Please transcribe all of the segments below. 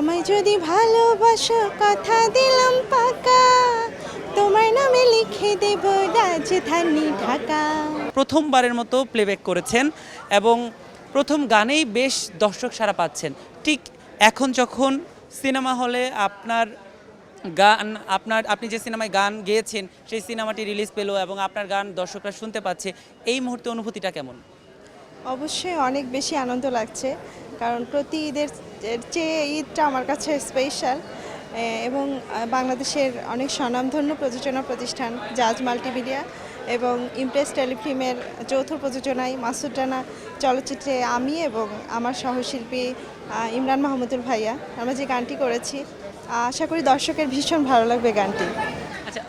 আমায় যদি ভালোবাসো কথা দিলাম পাকা, তোমার নামে লিখে দেব রাজধানী ঢাকা। প্রথমবারের মতো প্লেব্যাক করেছেন এবং প্রথম গানেই বেশ দর্শক সাড়া পাচ্ছেন। ঠিক এখন যখন সিনেমা হলে আপনার গান আপনি যে সিনেমায় গান গেয়েছেন সেই সিনেমাটি রিলিজ পেলো এবং আপনার গান দর্শকরা শুনতে পাচ্ছে, এই মুহূর্তে অনুভূতিটা কেমন? অবশ্যই অনেক বেশি আনন্দ লাগছে, কারণ প্রতি ঈদের চেয়ে ঈদটা আমার কাছে স্পেশাল। এবং বাংলাদেশের অনেক স্বনামধন্য প্রযোজনা প্রতিষ্ঠান জাজ মাল্টিমিডিয়া এবং ইমপ্রেস টেলিফিল্মের যৌথ প্রযোজনায় মাসুদ রানা চলচ্চিত্রে আমি এবং আমার সহশিল্পী ইমরান মাহমুদুল ভাইয়া আমরা যে গানটি করেছি, আশা করি দর্শকের ভীষণ ভালো লাগবে গানটি। আচ্ছা,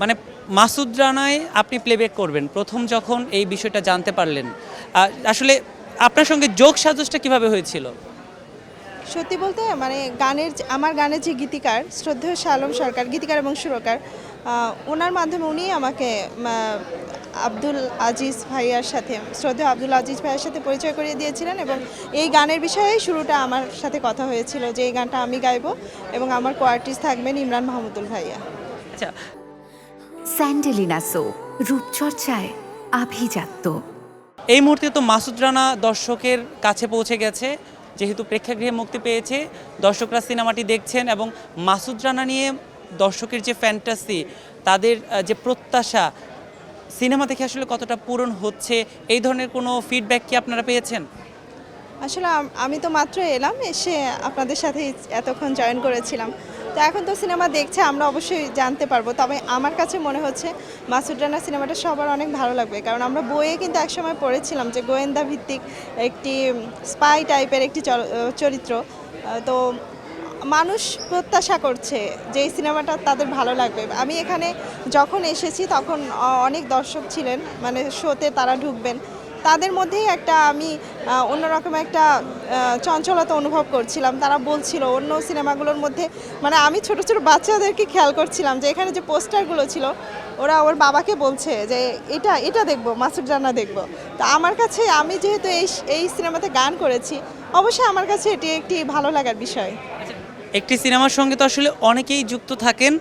মানে মাসুদ রানায় আপনি প্লেব্যাক করবেন, প্রথম যখন এই বিষয়টা জানতে পারলেন, আসলে আপনার সঙ্গে যোগ সাজসটা কিভাবে হয়েছিল? সত্যি বলতে মানে আমার গানের যে গীতিকার শ্রদ্ধেয় শালম সরকার, গীতিকার এবং সুরকার, ওনার মাধ্যমে উনি আমাকে আব্দুল আজিজ ভাইয়ার সাথে, শ্রদ্ধেয় আব্দুল আজিজ ভাইয়ের সাথে পরিচয় করিয়ে দিয়েছিলেন এবং এই গানের বিষয়েই শুরুটা আমার সাথে কথা হয়েছিল যে এই গানটা আমি গাইবো এবং আমার কোয়ার্টিস্ট থাকবেন ইমরান মাহমুদুল ভাইয়া। আচ্ছা, স্যান্ডেলিনা সো, রূপচর্চায় আভিজাত্য। এই মুহূর্তে তো মাসুদ রানা দর্শকের কাছে পৌঁছে গেছে, যেহেতু প্রেক্ষাগৃহে মুক্তি পেয়েছে, দর্শকরা সিনেমাটি দেখছেন এবং মাসুদ রানা নিয়ে দর্শকের যে ফ্যান্টাসি, তাদের যে প্রত্যাশা, সিনেমা দেখে আসলে কতটা পূরণ হচ্ছে, এই ধরনের কোনো ফিডব্যাক কি আপনারা পেয়েছেন? আসলে আমি তো মাত্র এলাম, এসে আপনাদের সাথে এতক্ষণ জয়েন করেছিলাম, তো এখন তো সিনেমা দেখছে, আমরা অবশ্যই জানতে পারবো। তবে আমার কাছে মনে হচ্ছে মাসুদ রানা সিনেমাটা সবার অনেক ভালো লাগবে, কারণ আমরা বইয়ে কিন্তু একসময় পড়েছিলাম যে গোয়েন্দা ভিত্তিক একটি স্পাই টাইপের একটি চরিত্র। তো মানুষ প্রত্যাশা করছে যে এই সিনেমাটা তাদের ভালো লাগবে। আমি এখানে যখন এসেছি তখন অনেক দর্শক ছিলেন, মানে শোতে তারা ঢুকবেন, তাদের মধ্যেই একটা আমি অন্যরকম একটা চঞ্চলতা অনুভব করছিলাম। তারা বলছিল অন্য সিনেমাগুলোর মধ্যে, মানে আমি ছোট ছোট বাচ্চাদেরকে খেয়াল করছিলাম যে এখানে যে পোস্টারগুলো ছিল, ওরা ওর বাবাকে বলছে যে এটা এটা দেখবো, মাসুদ রানা দেখবো। তো আমার কাছে, আমি যেহেতু এই সিনেমাতে গান করেছি, অবশ্যই আমার কাছে এটি একটি ভালো লাগার বিষয়। একটি সিনেমার সঙ্গে তো আসলে অনেকেই যুক্ত থাকেন।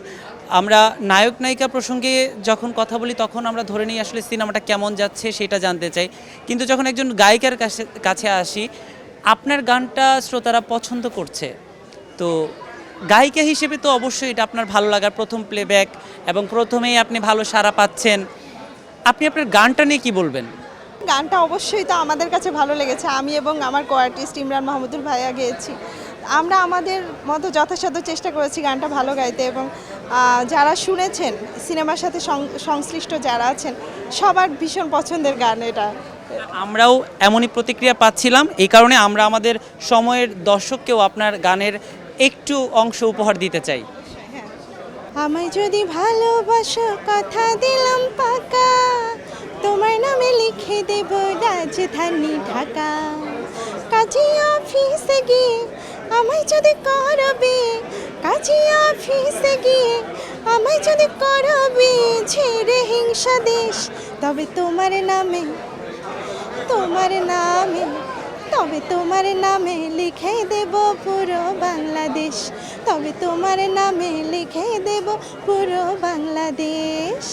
আমরা নায়ক নায়িকা প্রসঙ্গে যখন কথা বলি তখন আমরা ধরে নিই আসলে সিনেমাটা কেমন যাচ্ছে সেটা জানতে চাই, কিন্তু যখন একজন গায়িকার কাছে আসি, আপনার গানটা শ্রোতারা পছন্দ করছে, তো গায়িকা হিসেবে তো অবশ্যই এটা আপনার ভালো লাগার প্রথম প্লেব্যাক এবং প্রথমেই আপনি ভালো সাড়া পাচ্ছেন, আপনি আপনার গানটা নিয়ে কী বলবেন? গানটা অবশ্যই তো আমাদের কাছে ভালো লেগেছে। আমি এবং আমার কোয়ার্টিস্ট ইমরান মাহমুদুল ভাইয়া গেয়েছি। আমরা আমাদের মতো যথাসাধ্য চেষ্টা করেছি গানটা ভালো গাইতে, এবং যারা শুনেছেন, সিনেমার সাথে সংশ্লিষ্ট যারা আছেন, সবার ভীষণ পছন্দের গান এটা। আমরাও এমনই প্রতিক্রিয়া পাচ্ছিলাম, এই কারণে আমরা আমাদের সময়ের দর্শককেও আপনার গানের একটু অংশ উপহার দিতে চাই। আমায় যদি ভালোবাসো কথা দিলাম পাকা, তোমার নামে লিখে দেব রাজধানী ঢাকা। কাজী অফিসে গিয়ে আমায় যদি করবে, কাজী অফিসে গিয়ে আমায় যদি করবে ছেড়ে হিংসা দেশ, তবে তোমার নামে, তোমার নামে, তবে তোমার নামে লিখে দেব পুরো বাংলাদেশ, তবে তোমার নামে লিখে দেব পুরো বাংলাদেশ।